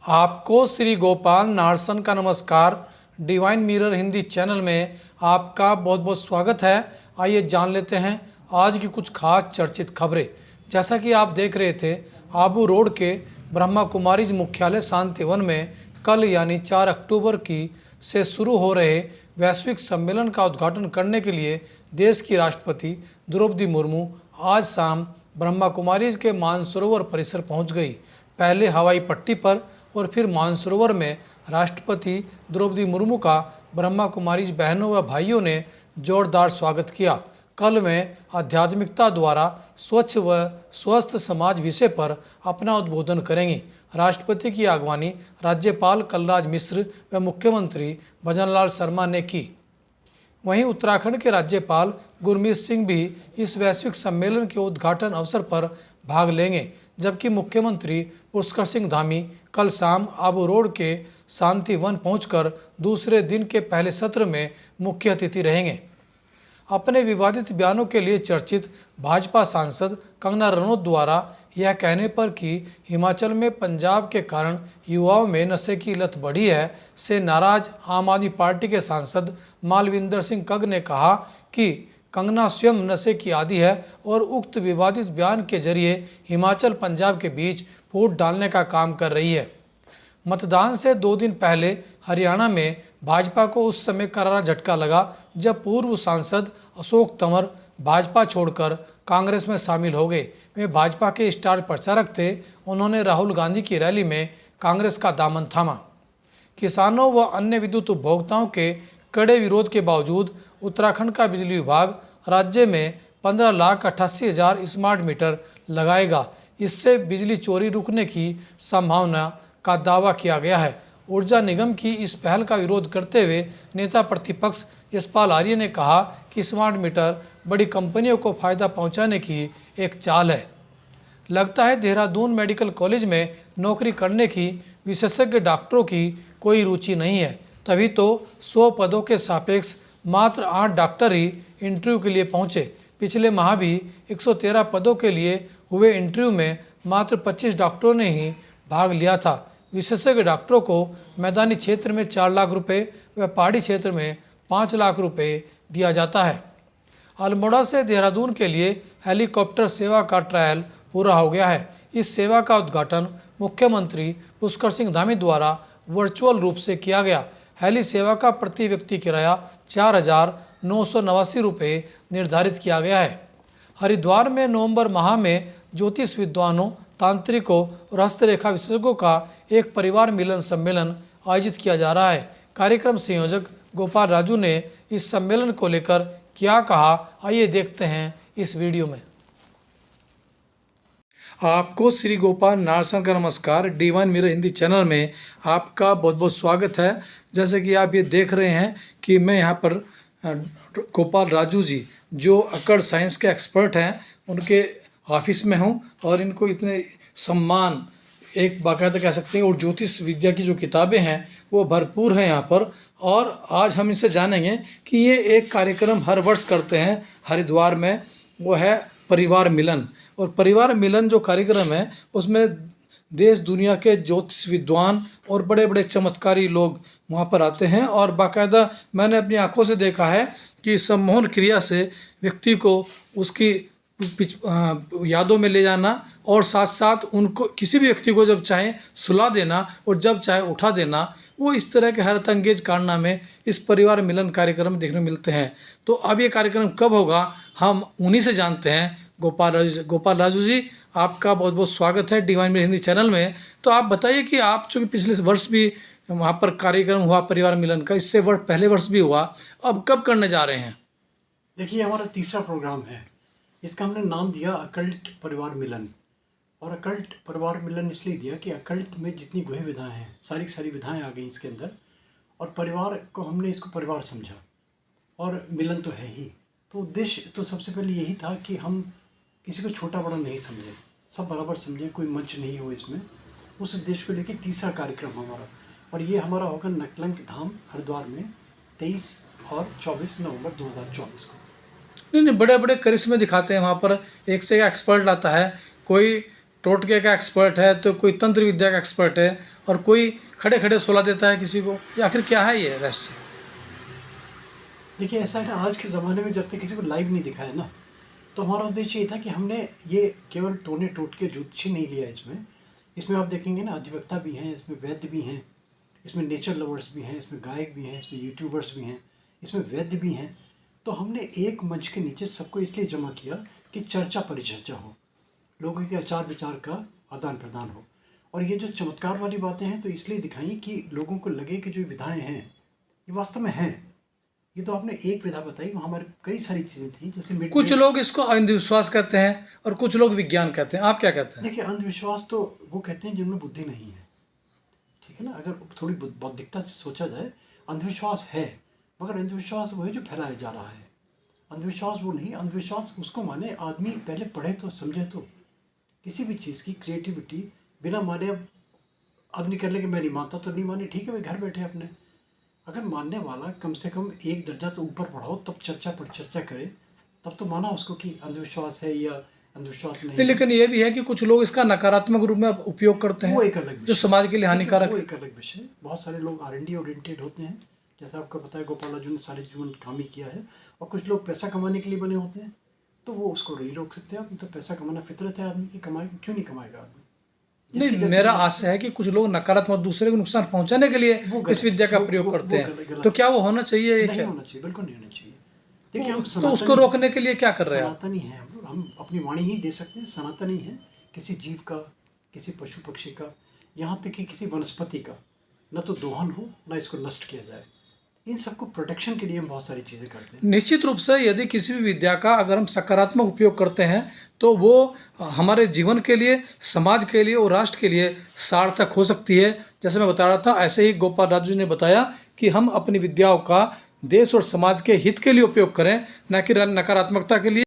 आपको श्री गोपाल नारसन का नमस्कार। डिवाइन मिरर हिंदी चैनल में आपका बहुत बहुत स्वागत है। आइए जान लेते हैं आज की कुछ खास चर्चित खबरें। जैसा कि आप देख रहे थे, आबू रोड के ब्रह्मा कुमारीज मुख्यालय शांतिवन में कल यानी 4 अक्टूबर से शुरू हो रहे वैश्विक सम्मेलन का उद्घाटन करने के लिए देश की राष्ट्रपति द्रौपदी मुर्मू आज शाम ब्रह्मा कुमारीज के मानसरोवर परिसर पहुंच गई। पहले हवाई पट्टी पर और फिर मानसरोवर में राष्ट्रपति द्रौपदी मुर्मू का ब्रह्मा कुमारीज बहनों व भाइयों ने जोरदार स्वागत किया। कल में आध्यात्मिकता द्वारा स्वच्छ व स्वस्थ समाज विषय पर अपना उद्बोधन करेंगी। राष्ट्रपति की अगवानी राज्यपाल कलराज मिश्र व मुख्यमंत्री भजनलाल शर्मा ने की। वहीं उत्तराखंड के राज्यपाल गुरमीत सिंह भी इस वैश्विक सम्मेलन के उद्घाटन अवसर पर भाग लेंगे, जबकि मुख्यमंत्री पुष्कर सिंह धामी कल शाम आबू रोड के शांतिवन पहुंचकर दूसरे दिन के पहले सत्र में मुख्य अतिथि रहेंगे। अपने विवादित बयानों के लिए चर्चित भाजपा सांसद कंगना रनौत द्वारा यह कहने पर कि हिमाचल में पंजाब के कारण युवाओं में नशे की लत बढ़ी है से नाराज आम आदमी पार्टी के सांसद मालविंदर सिंह कंग ने कहा कि कंगना स्वयं नशे की आदी है और उक्त विवादित बयान के जरिए हिमाचल पंजाब के बीच फूट डालने का काम कर रही है। मतदान से 2 दिन पहले हरियाणा में भाजपा को उस समय करारा झटका लगा जब पूर्व सांसद अशोक तंवर भाजपा छोड़कर कांग्रेस में शामिल हो गए। वे भाजपा के स्टार प्रचारक थे। उन्होंने राहुल गांधी की रैली में कांग्रेस का दामन थामा। किसानों व अन्य विद्युत उपभोक्ताओं के कड़े विरोध के बावजूद उत्तराखंड का बिजली विभाग राज्य में 15,88,000 स्मार्ट मीटर लगाएगा। इससे बिजली चोरी रुकने की संभावना का दावा किया गया है। ऊर्जा निगम की इस पहल का विरोध करते हुए नेता प्रतिपक्ष यशपाल आर्य ने कहा कि स्मार्ट मीटर बड़ी कंपनियों को फायदा पहुंचाने की एक चाल है। लगता है देहरादून मेडिकल कॉलेज में नौकरी करने की विशेषज्ञ डॉक्टरों की कोई रुचि नहीं है, तभी तो 100 पदों के सापेक्ष मात्र 8 डॉक्टर ही इंटरव्यू के लिए पहुंचे। पिछले माह भी 113 पदों के लिए हुए इंटरव्यू में मात्र 25 डॉक्टरों ने ही भाग लिया था। विशेषज्ञ डॉक्टरों को मैदानी क्षेत्र में 4 लाख रुपए व पहाड़ी क्षेत्र में 5 लाख रुपए दिया जाता है। अल्मोड़ा से देहरादून के लिए हेलीकॉप्टर सेवा का ट्रायल पूरा हो गया है। इस सेवा का उद्घाटन मुख्यमंत्री पुष्कर सिंह धामी द्वारा वर्चुअल रूप से किया गया। हेली सेवा का प्रति व्यक्ति किराया 4,989 रुपये निर्धारित किया गया है। हरिद्वार में नवंबर माह में ज्योतिष विद्वानों, तांत्रिकों और हस्तरेखा विशेषज्ञों का एक परिवार मिलन सम्मेलन आयोजित किया जा रहा है। कार्यक्रम संयोजक गोपाल राजू ने इस सम्मेलन को लेकर क्या कहा, आइए देखते हैं इस वीडियो में। आपको श्री गोपाल नारसन का नमस्कार। डिवाइन मिरर हिंदी चैनल में आपका बहुत बहुत स्वागत है। जैसे कि आप ये देख रहे हैं कि मैं यहाँ पर गोपाल राजू जी जो अकड़ साइंस के एक्सपर्ट हैं उनके ऑफिस में हूँ और इनको इतने सम्मान एक बाकायदा कह सकते हैं और ज्योतिष विद्या की जो किताबें हैं वो भरपूर हैं यहाँ पर। और आज हम इनसे जानेंगे कि ये एक कार्यक्रम हर वर्ष करते हैं हरिद्वार में, वो है परिवार मिलन। और परिवार मिलन जो कार्यक्रम है उसमें देश दुनिया के ज्योतिष विद्वान और बड़े बड़े चमत्कारी लोग वहाँ पर आते हैं और बाकायदा मैंने अपनी आंखों से देखा है कि सम्मोहन क्रिया से व्यक्ति को उसकी यादों में ले जाना और साथ साथ उनको किसी भी व्यक्ति को जब चाहे सुला देना और जब चाहे उठा देना, वो इस तरह के हैरत अंगेज कारनामे इस परिवार मिलन कार्यक्रम देखने मिलते हैं। तो अब ये कार्यक्रम कब होगा हम उन्हीं से जानते हैं। गोपाल राजू जी, आपका बहुत बहुत स्वागत है डिवाइन मिरर हिंदी चैनल में। तो आप बताइए कि आप चूँकि पिछले वर्ष भी वहाँ पर कार्यक्रम हुआ परिवार मिलन का, इससे पहले वर्ष भी हुआ, अब कब करने जा रहे हैं? देखिए, हमारा तीसरा प्रोग्राम है। इसका हमने नाम दिया अकल्ट परिवार मिलन। और अकल्ट परिवार मिलन इसलिए दिया कि अकल्ट में जितनी गुहे विधाएँ हैं सारी की सारी विधाएँ आ गई इसके अंदर, और परिवार को हमने इसको परिवार समझा और मिलन तो है ही। तो उद्देश्य तो सबसे पहले यही था कि हम किसी को छोटा बड़ा नहीं समझें, सब बराबर समझें, कोई मंच नहीं हो इसमें। उस उद्देश्य को लेकर तीसरा कार्यक्रम हमारा, और ये हमारा होगा नकलंक धाम हरिद्वार में 23 और 24 नवंबर 2024 को। नहीं, बड़े बड़े करिश्मे दिखाते हैं वहाँ पर, एक से एक एक्सपर्ट लाता है। कोई टोटके का एक्सपर्ट है, तो कोई तंत्र विद्या का एक्सपर्ट है, और कोई खड़े खड़े सुला देता है किसी को, या आखिर क्या है ये रहस्य? देखिए ऐसा है ना, आज के ज़माने में जब तक किसी को लाइव नहीं दिखाया ना, तो हमारा उद्देश्य ये था कि हमने ये केवल टोने टोटके ज्योतिषी नहीं लिया इसमें आप देखेंगे ना, अधिवक्ता भी हैं, इसमें वैद्य भी हैं, इसमें नेचर लवर्स भी हैं, इसमें गायक भी हैं, इसमें यूट्यूबर्स भी हैं, इसमें वैद्य भी हैं। तो हमने एक मंच के नीचे सबको इसलिए जमा किया कि चर्चा परिचर्चा हो, लोगों के आचार विचार का आदान प्रदान हो। और ये जो चमत्कार वाली बातें हैं तो इसलिए दिखाई कि लोगों को लगे कि जो विधाएं हैं ये वास्तव में हैं। ये तो आपने एक विधा बताई, वहाँ हमारे कई सारी चीज़ें थी, जैसे कुछ लोग इसको अंधविश्वास कहते हैं और कुछ लोग विज्ञान कहते हैं, आप क्या कहते हैं? देखिए अंधविश्वास तो वो कहते हैं जिनमें बुद्धि नहीं है, ठीक है ना। अगर थोड़ी बौद्धिकता से सोचा जाए, अंधविश्वास है, मगर अंधविश्वास वो है जो फैलाया जा रहा है। अंधविश्वास वो नहीं, अंधविश्वास उसको माने आदमी पहले पढ़े तो समझे तो। किसी भी चीज़ की क्रिएटिविटी बिना माने, अब आदमी कर ले कि मैं नहीं मानता तो नहीं माने, ठीक है भाई, घर बैठे अपने। अगर मानने वाला कम से कम एक दर्जा तो ऊपर पढ़ाओ, तब चर्चा पर चर्चा करे, तब तो माना उसको कि अंधविश्वास है या अंधविश्वास नहीं। लेकिन ये भी है कि कुछ लोग इसका नकारात्मक रूप में उपयोग करते हैं, वो एक अलग जो समाज के लिए हानिकारक वो है। एक अलग विषय। बहुत सारे लोग R&D ओरिएंटेड होते हैं, जैसा आपको पता है गोपाल अर्जुन ने सारे जीवन काम ही किया है। और कुछ लोग पैसा कमाने के लिए बने होते हैं, तो वो उसको नहीं रोक सकते आप। तो पैसा कमाना फितरत है आदमी की, कमाए क्यों नहीं कमाएगा आदमी? नहीं, मेरा आशा है कि कुछ लोग नकारात्मक दूसरे को नुकसान पहुंचाने के लिए इस विद्या का प्रयोग करते हैं, तो क्या वो होना चाहिए? ये नहीं क्या होना चाहिए, बिल्कुल नहीं होना चाहिए। देखिए हम तो उसको रोकने के लिए क्या कर रहे हैं आप? सनातनी हैं हम अपनी वाणी ही दे सकते हैं, सनातनी हैं। किसी जीव का, किसी पशु पक्षी का, यहाँ तक कि किसी वनस्पति का न तो दोहन हो, न इसको नष्ट किया जाए। इन सबको प्रोटेक्शन के लिए हम बहुत सारी चीज़ें करते हैं। निश्चित रूप से यदि किसी भी विद्या का अगर हम सकारात्मक उपयोग करते हैं तो वो हमारे जीवन के लिए, समाज के लिए और राष्ट्र के लिए सार्थक हो सकती है। जैसे मैं बता रहा था, ऐसे ही गोपाल राजू ने बताया कि हम अपनी विद्याओं का देश और समाज के हित के लिए उपयोग करें, न कि नकारात्मकता के लिए।